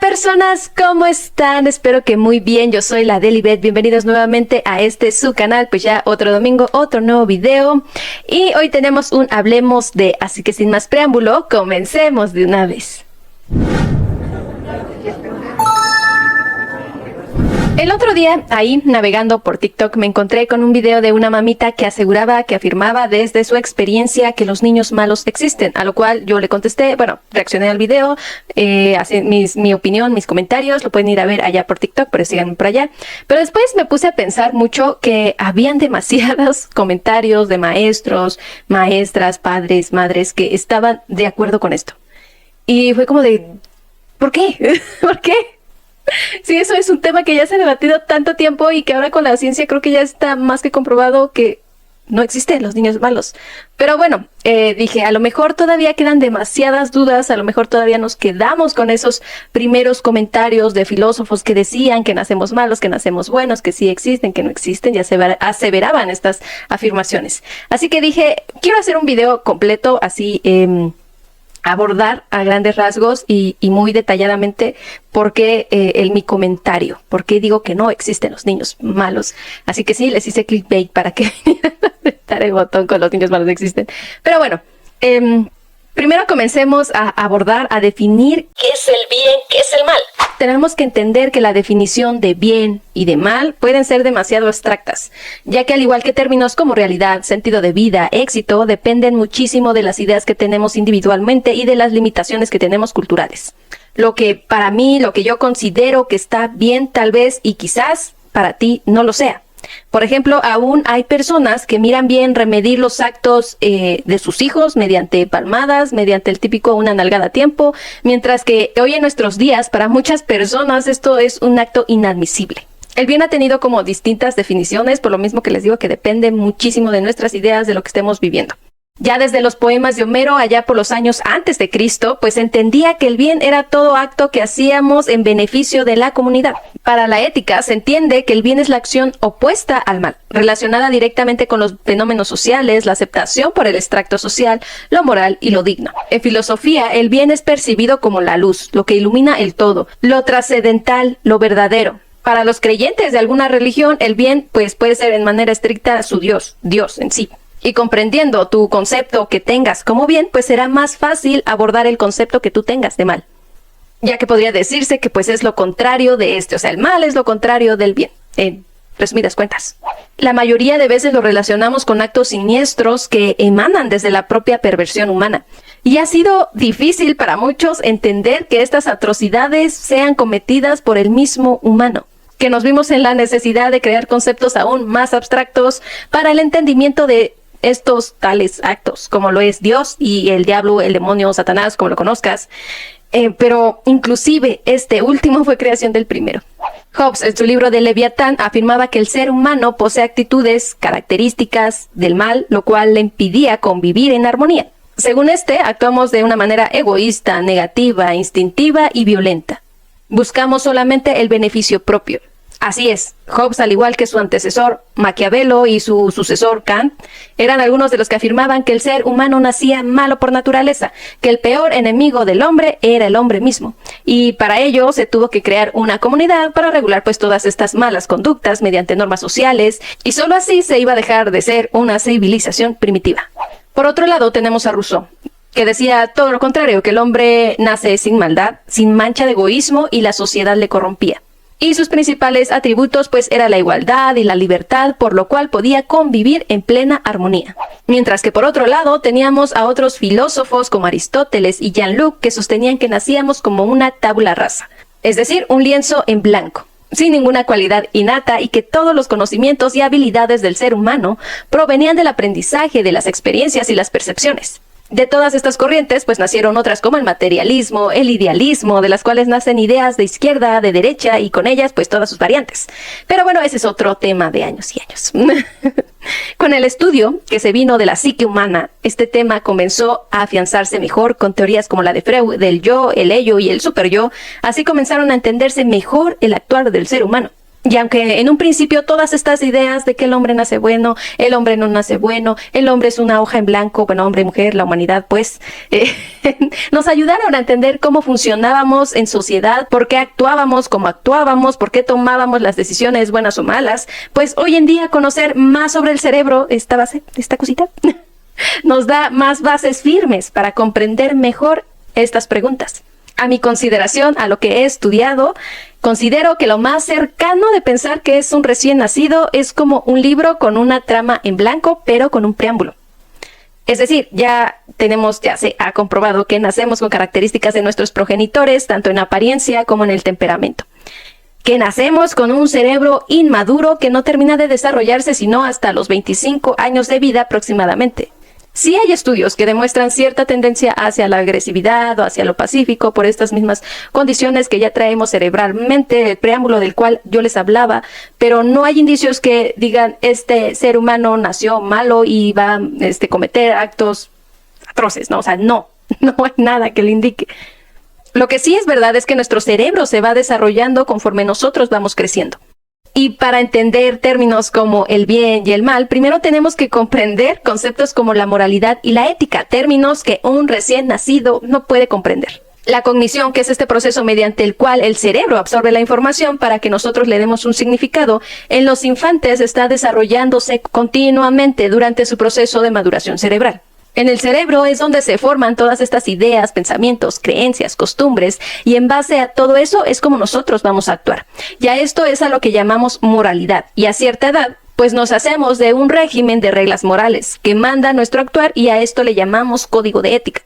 Personas, ¿cómo están? Espero que muy bien, yo soy la Delibet, bienvenidos nuevamente a su canal, pues ya otro domingo, otro nuevo video, y hoy tenemos un Hablemos de, así que sin más preámbulo, comencemos de una vez. El otro día, ahí navegando por TikTok, me encontré con un video de una mamita que afirmaba desde su experiencia que los niños malos existen, a lo cual yo le contesté, bueno, reaccioné al video, mi opinión, mis comentarios, lo pueden ir a ver allá por TikTok, pero síganme por allá. Pero después me puse a pensar mucho que habían demasiados comentarios de maestros, maestras, padres, madres que estaban de acuerdo con esto. Y fue como de, ¿por qué? ¿Por qué? Sí, eso es un tema que ya se ha debatido tanto tiempo y que ahora con la ciencia creo que ya está más que comprobado que no existen los niños malos. Pero bueno, dije, a lo mejor todavía quedan demasiadas dudas, a lo mejor todavía nos quedamos con esos primeros comentarios de filósofos que decían que nacemos malos, que nacemos buenos, que sí existen, que no existen, ya aseveraban estas afirmaciones. Así que dije, quiero hacer un video completo así, abordar a grandes rasgos y muy detalladamente por qué mi comentario, por qué digo que no existen los niños malos. Así que sí, les hice clickbait para que apretar el botón con los niños malos no existen. Pero bueno, primero comencemos a abordar, a definir qué es el bien, qué es el mal. Tenemos que entender que la definición de bien y de mal pueden ser demasiado abstractas, ya que al igual que términos como realidad, sentido de vida, éxito, dependen muchísimo de las ideas que tenemos individualmente y de las limitaciones que tenemos culturales. Lo que para mí, lo que yo considero que está bien tal vez y quizás para ti no lo sea. Por ejemplo, aún hay personas que miran bien remedir los actos de sus hijos mediante palmadas, mediante el típico una nalgada a tiempo, mientras que hoy en nuestros días para muchas personas esto es un acto inadmisible. El bien ha tenido como distintas definiciones, por lo mismo que les digo que depende muchísimo de nuestras ideas, de lo que estemos viviendo. Ya desde los poemas de Homero, allá por los años antes de Cristo, pues entendía que el bien era todo acto que hacíamos en beneficio de la comunidad. Para la ética se entiende que el bien es la acción opuesta al mal, relacionada directamente con los fenómenos sociales, la aceptación por el extracto social, lo moral y lo digno. En filosofía, el bien es percibido como la luz, lo que ilumina el todo, lo trascendental, lo verdadero. Para los creyentes de alguna religión, el bien pues puede ser en manera estricta su Dios, Dios en sí. Y comprendiendo tu concepto que tengas como bien, pues será más fácil abordar el concepto que tú tengas de mal. Ya que podría decirse que pues es lo contrario de este, o sea, el mal es lo contrario del bien, en resumidas cuentas. La mayoría de veces lo relacionamos con actos siniestros que emanan desde la propia perversión humana. Y ha sido difícil para muchos entender que estas atrocidades sean cometidas por el mismo humano, que nos vimos en la necesidad de crear conceptos aún más abstractos para el entendimiento de estos tales actos, como lo es Dios y el diablo, el demonio, Satanás, como lo conozcas. Pero inclusive este último fue creación del primero. Hobbes, en su libro de Leviatán, afirmaba que el ser humano posee actitudes características del mal, lo cual le impedía convivir en armonía. Según actuamos de una manera egoísta, negativa, instintiva y violenta. Buscamos solamente el beneficio propio. Así es, Hobbes, al igual que su antecesor Maquiavelo y su sucesor Kant, eran algunos de los que afirmaban que el ser humano nacía malo por naturaleza, que el peor enemigo del hombre era el hombre mismo. Y para ello se tuvo que crear una comunidad para regular pues todas estas malas conductas mediante normas sociales, y solo así se iba a dejar de ser una civilización primitiva. Por otro lado tenemos a Rousseau, que decía todo lo contrario, que el hombre nace sin maldad, sin mancha de egoísmo y la sociedad le corrompía. Y sus principales atributos pues era la igualdad y la libertad, por lo cual podía convivir en plena armonía. Mientras que por otro lado teníamos a otros filósofos como Aristóteles y Jean-Luc que sostenían que nacíamos como una tabula rasa, es decir, un lienzo en blanco, sin ninguna cualidad innata, y que todos los conocimientos y habilidades del ser humano provenían del aprendizaje, de las experiencias y las percepciones. De todas estas corrientes, pues nacieron otras como el materialismo, el idealismo, de las cuales nacen ideas de izquierda, de derecha y con ellas pues todas sus variantes. Pero bueno, ese es otro tema de años y años. Con el estudio que se vino de la psique humana, este tema comenzó a afianzarse mejor con teorías como la de Freud, del yo, el ello y el superyo. Así comenzaron a entenderse mejor el actuar del ser humano. Y aunque en un principio todas estas ideas de que el hombre nace bueno, el hombre no nace bueno, el hombre es una hoja en blanco, bueno, hombre, mujer, la humanidad, pues, nos ayudaron a entender cómo funcionábamos en sociedad, por qué actuábamos como actuábamos, por qué tomábamos las decisiones buenas o malas, pues hoy en día conocer más sobre el cerebro, esta base, esta cosita, nos da más bases firmes para comprender mejor estas preguntas. A mi consideración, a lo que he estudiado, considero que lo más cercano de pensar que es un recién nacido es como un libro con una trama en blanco, pero con un preámbulo. Es decir, ya se ha comprobado que nacemos con características de nuestros progenitores, tanto en apariencia como en el temperamento. Que nacemos con un cerebro inmaduro que no termina de desarrollarse sino hasta los 25 años de vida aproximadamente. Sí hay estudios que demuestran cierta tendencia hacia la agresividad o hacia lo pacífico por estas mismas condiciones que ya traemos cerebralmente, el preámbulo del cual yo les hablaba, pero no hay indicios que digan este ser humano nació malo y va a cometer actos atroces, ¿no? O sea, no hay nada que le indique. Lo que sí es verdad es que nuestro cerebro se va desarrollando conforme nosotros vamos creciendo. Y para entender términos como el bien y el mal, primero tenemos que comprender conceptos como la moralidad y la ética, términos que un recién nacido no puede comprender. La cognición, que es este proceso mediante el cual el cerebro absorbe la información para que nosotros le demos un significado, en los infantes está desarrollándose continuamente durante su proceso de maduración cerebral. En el cerebro es donde se forman todas estas ideas, pensamientos, creencias, costumbres, y en base a todo eso es como nosotros vamos a actuar. Ya esto es a lo que llamamos moralidad, y a cierta edad, pues nos hacemos de un régimen de reglas morales que manda nuestro actuar, y a esto le llamamos código de ética.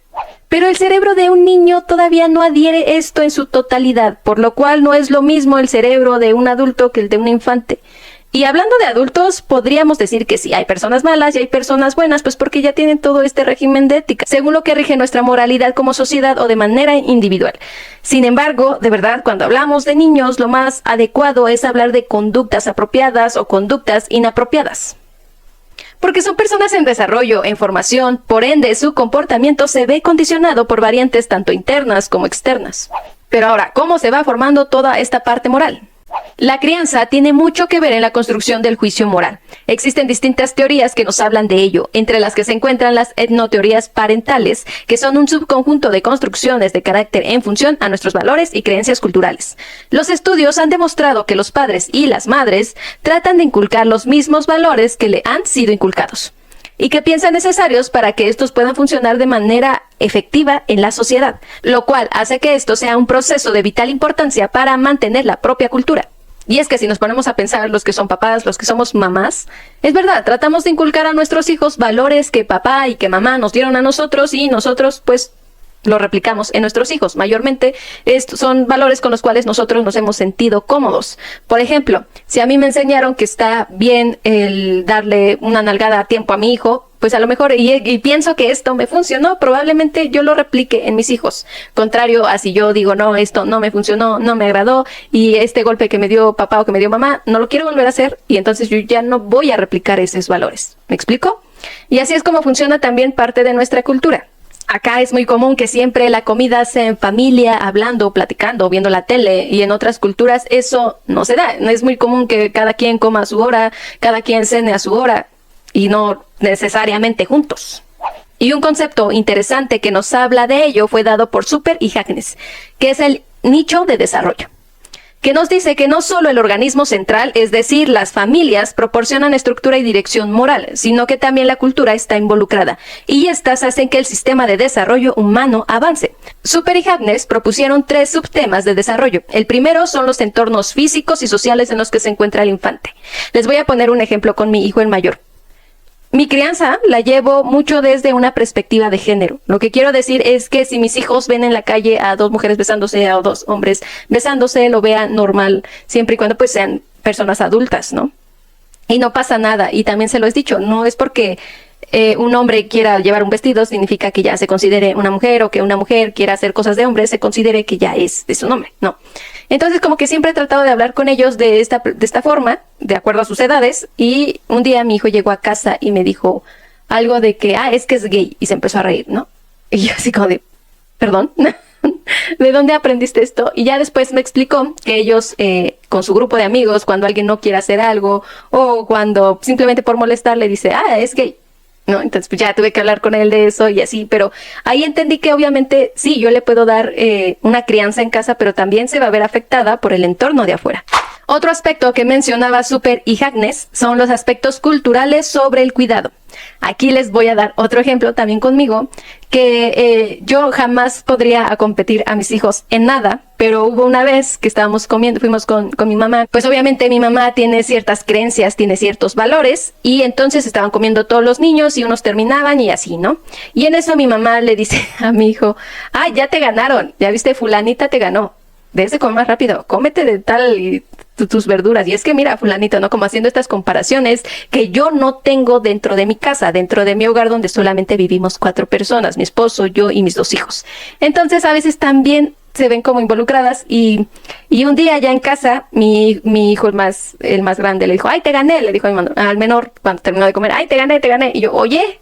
Pero el cerebro de un niño todavía no adhiere esto en su totalidad, por lo cual no es lo mismo el cerebro de un adulto que el de un infante. Y hablando de adultos, podríamos decir que sí, hay personas malas y hay personas buenas, pues porque ya tienen todo este régimen de ética, según lo que rige nuestra moralidad como sociedad o de manera individual. Sin embargo, de verdad, cuando hablamos de niños, lo más adecuado es hablar de conductas apropiadas o conductas inapropiadas. Porque son personas en desarrollo, en formación, por ende su comportamiento se ve condicionado por variantes tanto internas como externas. Pero ahora, ¿cómo se va formando toda esta parte moral? La crianza tiene mucho que ver en la construcción del juicio moral. Existen distintas teorías que nos hablan de ello, entre las que se encuentran las etnoteorías parentales, que son un subconjunto de construcciones de carácter en función a nuestros valores y creencias culturales. Los estudios han demostrado que los padres y las madres tratan de inculcar los mismos valores que le han sido inculcados y que piensan necesarios para que estos puedan funcionar de manera efectiva en la sociedad, lo cual hace que esto sea un proceso de vital importancia para mantener la propia cultura. Y es que si nos ponemos a pensar, los que son papás, los que somos mamás, es verdad, tratamos de inculcar a nuestros hijos valores que papá y que mamá nos dieron a nosotros y nosotros pues lo replicamos en nuestros hijos. Mayormente son valores con los cuales nosotros nos hemos sentido cómodos. Por ejemplo, si a mí me enseñaron que está bien el darle una nalgada a tiempo a mi hijo, pues a lo mejor, y pienso que esto me funcionó, probablemente yo lo replique en mis hijos. Contrario a si yo digo, no, esto no me funcionó, no me agradó, y este golpe que me dio papá o que me dio mamá, no lo quiero volver a hacer, y entonces yo ya no voy a replicar esos valores. ¿Me explico? Y así es como funciona también parte de nuestra cultura. Acá es muy común que siempre la comida sea en familia, hablando, platicando, viendo la tele, y en otras culturas eso no se da. No es muy común que cada quien coma a su hora, cada quien cene a su hora, y no necesariamente juntos. Y un concepto interesante que nos habla de ello fue dado por Super y Hackness, que es el nicho de desarrollo, que nos dice que no solo el organismo central, es decir, las familias, proporcionan estructura y dirección moral, sino que también la cultura está involucrada, y estas hacen que el sistema de desarrollo humano avance. Super y Hackness propusieron 3 subtemas de desarrollo. El primero son los entornos físicos y sociales en los que se encuentra el infante. Les voy a poner un ejemplo con mi hijo el mayor. Mi crianza la llevo mucho desde una perspectiva de género. Lo que quiero decir es que si mis hijos ven en la calle a 2 mujeres besándose o 2 hombres besándose, lo vean normal, siempre y cuando pues sean personas adultas, ¿no? Y no pasa nada. Y también se lo he dicho, no es porque un hombre quiera llevar un vestido significa que ya se considere una mujer, o que una mujer quiera hacer cosas de hombre se considere que ya es un hombre, no. Entonces como que siempre he tratado de hablar con ellos de esta forma, de acuerdo a sus edades, y un día mi hijo llegó a casa y me dijo algo de que, es que es gay, y se empezó a reír, ¿no? Y yo así como de, ¿perdón? ¿De dónde aprendiste esto? Y ya después me explicó que ellos, con su grupo de amigos, cuando alguien no quiere hacer algo o cuando simplemente por molestar le dice, es gay, ¿no? Entonces pues ya tuve que hablar con él de eso y así, pero ahí entendí que obviamente sí, yo le puedo dar una crianza en casa, pero también se va a ver afectada por el entorno de afuera. Otro aspecto que mencionaba Super y Agnes son los aspectos culturales sobre el cuidado. Aquí les voy a dar otro ejemplo también conmigo, que yo jamás podría competir a mis hijos en nada, pero hubo una vez que estábamos comiendo, fuimos con mi mamá, pues obviamente mi mamá tiene ciertas creencias, tiene ciertos valores, y entonces estaban comiendo todos los niños y unos terminaban y así, ¿no? Y en eso mi mamá le dice a mi hijo, ya te ganaron, ya viste, fulanita te ganó. Debes de comer más rápido, cómete de tal y tus verduras. Y es que mira, fulanito, ¿no? Como haciendo estas comparaciones que yo no tengo dentro de mi casa, dentro de mi hogar donde solamente vivimos 4 personas, mi esposo, yo y mis 2 hijos. Entonces a veces también se ven como involucradas y un día ya en casa, mi hijo el más grande le dijo, ay, te gané, le dijo al menor cuando terminó de comer, ay, te gané. Y yo, oye,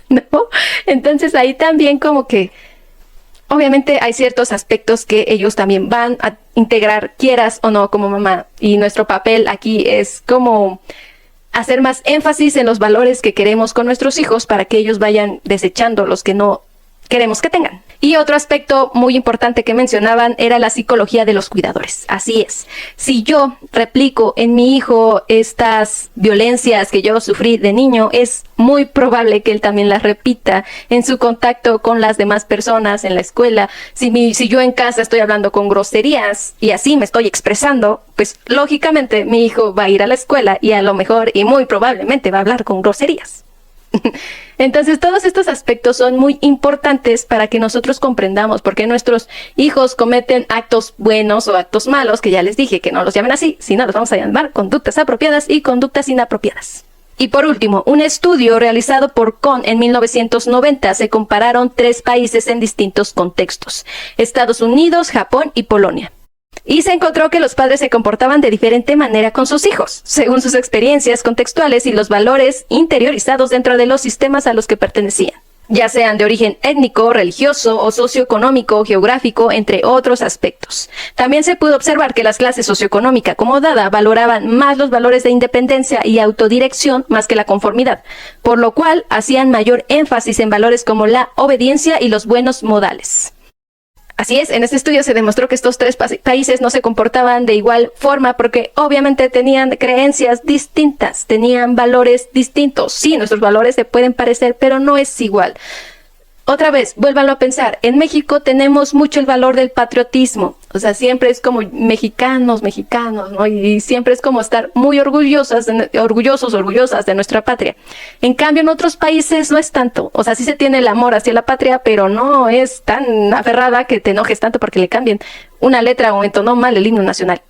¿no? Entonces ahí también como que obviamente hay ciertos aspectos que ellos también van a integrar, quieras o no, como mamá. Y nuestro papel aquí es como hacer más énfasis en los valores que queremos con nuestros hijos para que ellos vayan desechando los que no queremos que tengan. Y otro aspecto muy importante que mencionaban era la psicología de los cuidadores. Así es. Si yo replico en mi hijo estas violencias que yo sufrí de niño, es muy probable que él también las repita en su contacto con las demás personas en la escuela. Si yo en casa estoy hablando con groserías y así me estoy expresando, pues lógicamente mi hijo va a ir a la escuela y a lo mejor y muy probablemente va a hablar con groserías. Entonces todos estos aspectos son muy importantes para que nosotros comprendamos por qué nuestros hijos cometen actos buenos o actos malos, que ya les dije que no los llamen así, sino los vamos a llamar conductas apropiadas y conductas inapropiadas. Y por último, un estudio realizado por Kohn en 1990 se compararon 3 países en distintos contextos: Estados Unidos, Japón y Polonia. Y se encontró que los padres se comportaban de diferente manera con sus hijos, según sus experiencias contextuales y los valores interiorizados dentro de los sistemas a los que pertenecían, ya sean de origen étnico, religioso o socioeconómico, geográfico, entre otros aspectos. También se pudo observar que las clases socioeconómica acomodada valoraban más los valores de independencia y autodirección más que la conformidad, por lo cual hacían mayor énfasis en valores como la obediencia y los buenos modales. Así es, en este estudio se demostró que estos 3 países no se comportaban de igual forma porque obviamente tenían creencias distintas, tenían valores distintos. Sí, nuestros valores se pueden parecer, pero no es igual. Otra vez, vuélvanlo a pensar, en México tenemos mucho el valor del patriotismo, o sea, siempre es como mexicanos, ¿no? Y siempre es como estar muy orgullosos, orgullosas de nuestra patria. En cambio, en otros países no es tanto, o sea, sí se tiene el amor hacia la patria, pero no es tan aferrada que te enojes tanto porque le cambien una letra o entonó mal el himno nacional.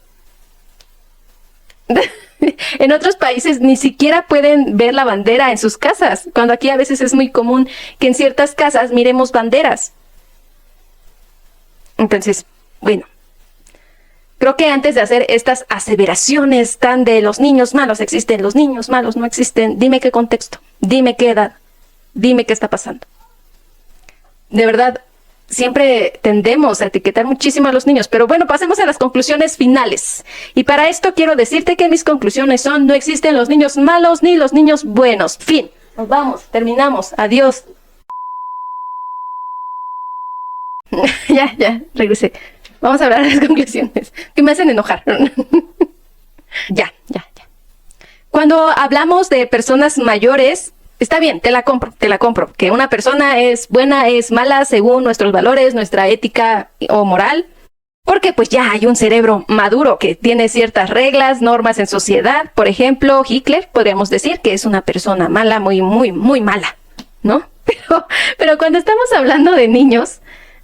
En otros países ni siquiera pueden ver la bandera en sus casas, cuando aquí a veces es muy común que en ciertas casas miremos banderas. Entonces, bueno, creo que antes de hacer estas aseveraciones tan de los niños malos existen, los niños malos no existen, dime qué contexto, dime qué edad, dime qué está pasando. De verdad, siempre tendemos a etiquetar muchísimo a los niños, pero bueno, pasemos a las conclusiones finales. Y para esto quiero decirte que mis conclusiones son: no existen los niños malos ni los niños buenos. Fin. Nos vamos, terminamos. Adiós. Ya, regresé. Vamos a hablar de las conclusiones, que me hacen enojar. Ya. Cuando hablamos de personas mayores, está bien, te la compro, que una persona es buena, es mala según nuestros valores, nuestra ética o moral, porque pues ya hay un cerebro maduro que tiene ciertas reglas, normas en sociedad. Por ejemplo, Hitler, podríamos decir que es una persona mala, muy mala, ¿no? Pero cuando estamos hablando de niños,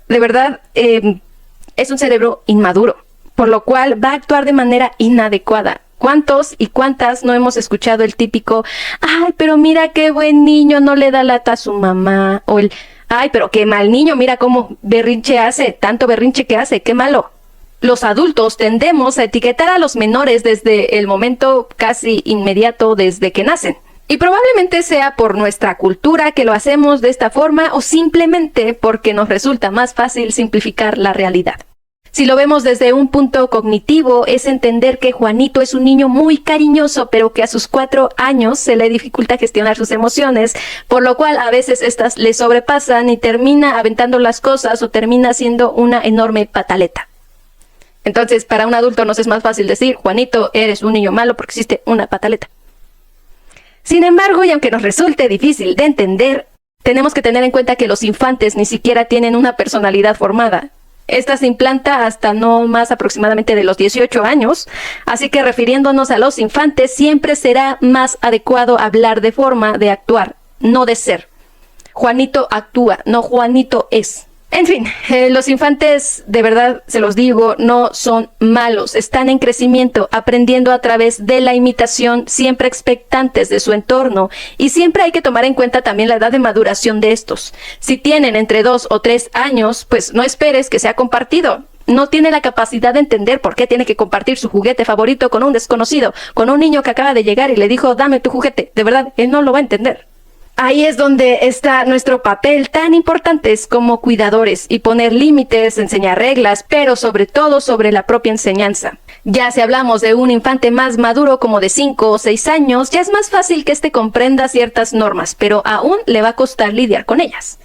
de verdad, es un cerebro inmaduro, por lo cual va a actuar de manera inadecuada. ¿Cuántos y cuántas no hemos escuchado el típico, ay, pero mira qué buen niño, no le da lata a su mamá? O el, ay, pero qué mal niño, mira cómo berrinche hace, tanto berrinche que hace, qué malo. Los adultos tendemos a etiquetar a los menores desde el momento casi inmediato desde que nacen. Y probablemente sea por nuestra cultura que lo hacemos de esta forma o simplemente porque nos resulta más fácil simplificar la realidad. Si lo vemos desde un punto cognitivo, es entender que Juanito es un niño muy cariñoso, pero que a sus 4 años se le dificulta gestionar sus emociones, por lo cual a veces estas le sobrepasan y termina aventando las cosas o termina siendo una enorme pataleta. Entonces, para un adulto nos es más fácil decir, Juanito, eres un niño malo porque hiciste una pataleta. Sin embargo, y aunque nos resulte difícil de entender, tenemos que tener en cuenta que los infantes ni siquiera tienen una personalidad formada. Esta se implanta hasta no más aproximadamente de los 18 años, así que refiriéndonos a los infantes siempre será más adecuado hablar de forma de actuar, no de ser. Juanito actúa, no Juanito es. En fin, los infantes, de verdad se los digo, no son malos, están en crecimiento, aprendiendo a través de la imitación, siempre expectantes de su entorno, y siempre hay que tomar en cuenta también la edad de maduración de estos. Si tienen entre 2 o 3 años, pues no esperes que sea compartido. No tiene la capacidad de entender por qué tiene que compartir su juguete favorito con un desconocido, con un niño que acaba de llegar y le dijo, dame tu juguete. De verdad, él no lo va a entender. Ahí es donde está nuestro papel tan importante como cuidadores y poner límites, enseñar reglas, pero sobre todo sobre la propia enseñanza. Ya si hablamos de un infante más maduro como de 5 o 6 años, ya es más fácil que éste comprenda ciertas normas, pero aún le va a costar lidiar con ellas.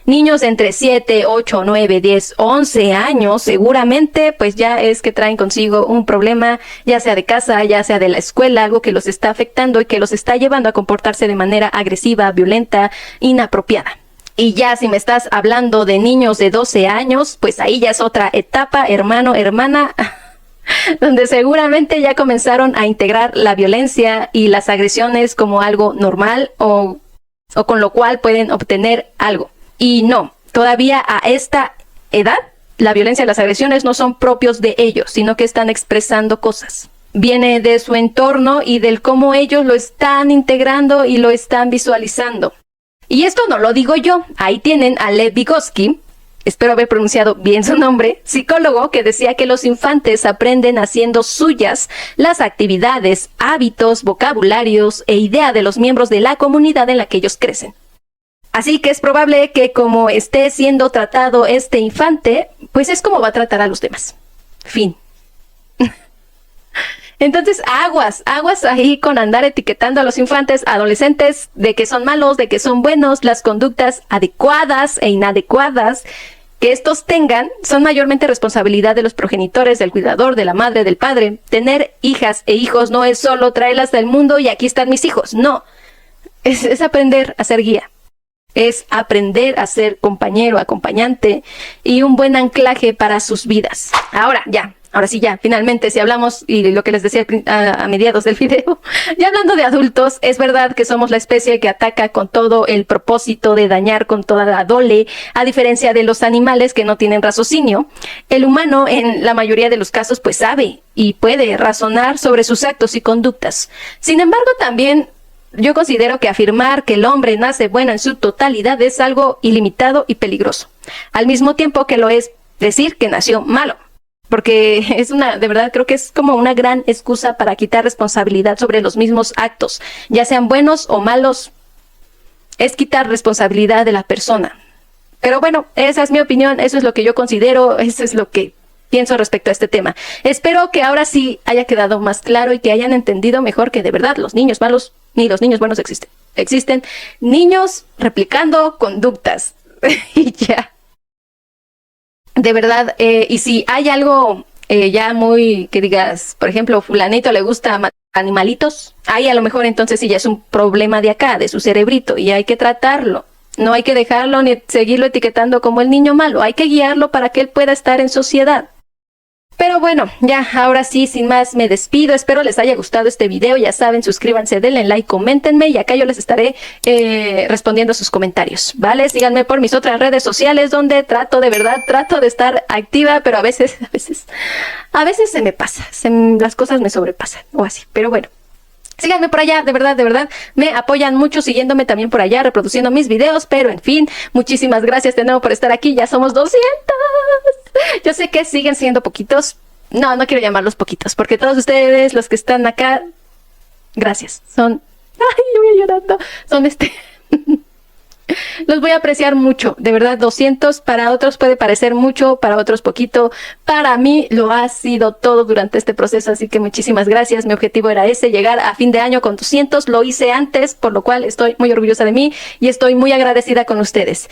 Niños entre 7, 8, 9, 10, 11 años seguramente pues ya es que traen consigo un problema, ya sea de casa, ya sea de la escuela, algo que los está afectando y que los está llevando a comportarse de manera agresiva, violenta, inapropiada. Y ya si me estás hablando de niños de 12 años, pues ahí ya es otra etapa, hermano, hermana, donde seguramente ya comenzaron a integrar la violencia y las agresiones como algo normal o con lo cual pueden obtener algo. Y no, todavía a esta edad, la violencia y las agresiones no son propios de ellos, sino que están expresando cosas. Viene de su entorno y del cómo ellos lo están integrando y lo están visualizando. Y esto no lo digo yo, ahí tienen a Lev Vygotsky, espero haber pronunciado bien su nombre, psicólogo que decía que los infantes aprenden haciendo suyas las actividades, hábitos, vocabularios e idea de los miembros de la comunidad en la que ellos crecen. Así que es probable que como esté siendo tratado este infante, pues es como va a tratar a los demás. Fin. Entonces, aguas ahí con andar etiquetando a los infantes, adolescentes, de que son malos, de que son buenos, las conductas adecuadas e inadecuadas que estos tengan son mayormente responsabilidad de los progenitores, del cuidador, de la madre, del padre. Tener hijas e hijos no es solo traerlas del mundo y aquí están mis hijos, no. Es aprender a ser guía. Es aprender a ser compañero, acompañante y un buen anclaje para sus vidas. Ahora sí ya, finalmente, si hablamos, y lo que les decía a mediados del video, ya hablando de adultos, es verdad que somos la especie que ataca con todo el propósito de dañar con toda la dole, a diferencia de los animales que no tienen raciocinio. El humano, en la mayoría de los casos, pues sabe y puede razonar sobre sus actos y conductas. Sin embargo, también yo considero que afirmar que el hombre nace bueno en su totalidad es algo ilimitado y peligroso, al mismo tiempo que lo es decir que nació malo, porque de verdad creo que es como una gran excusa para quitar responsabilidad sobre los mismos actos, ya sean buenos o malos, es quitar responsabilidad de la persona. Pero bueno, esa es mi opinión, eso es lo que yo considero, eso es lo que pienso respecto a este tema. Espero que ahora sí haya quedado más claro y que hayan entendido mejor que de verdad los niños malos ni los niños buenos existen. Existen niños replicando conductas. Y ya. De verdad, y si hay algo ya muy, que digas, por ejemplo, fulanito le gusta animalitos, ahí a lo mejor entonces sí ya es un problema de acá, de su cerebrito, y hay que tratarlo. No hay que dejarlo ni seguirlo etiquetando como el niño malo, hay que guiarlo para que él pueda estar en sociedad. Pero bueno, ya, ahora sí, sin más, me despido. Espero les haya gustado este video. Ya saben, suscríbanse, denle like, coméntenme y acá yo les estaré respondiendo sus comentarios, ¿vale? Síganme por mis otras redes sociales donde trato de estar activa, pero a veces se me pasa, las cosas me sobrepasan o así, pero bueno. Síganme por allá, de verdad, me apoyan mucho siguiéndome también por allá, reproduciendo mis videos, pero en fin, muchísimas gracias de nuevo por estar aquí, ya somos 200. Yo sé que siguen siendo poquitos, no quiero llamarlos poquitos, porque todos ustedes, los que están acá, gracias, son Ay, yo voy llorando. Son los voy a apreciar mucho, de verdad. 200 para otros puede parecer mucho, para otros poquito. Para mí lo ha sido todo durante este proceso, así que muchísimas gracias. Mi objetivo era ese, llegar a fin de año con 200. Lo hice antes, por lo cual estoy muy orgullosa de mí y estoy muy agradecida con ustedes.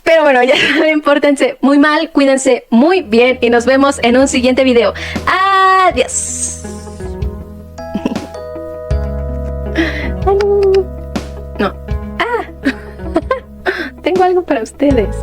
Pero bueno, ya pórtense muy mal, cuídense muy bien y nos vemos en un siguiente video. Adiós. No. Tengo algo para ustedes.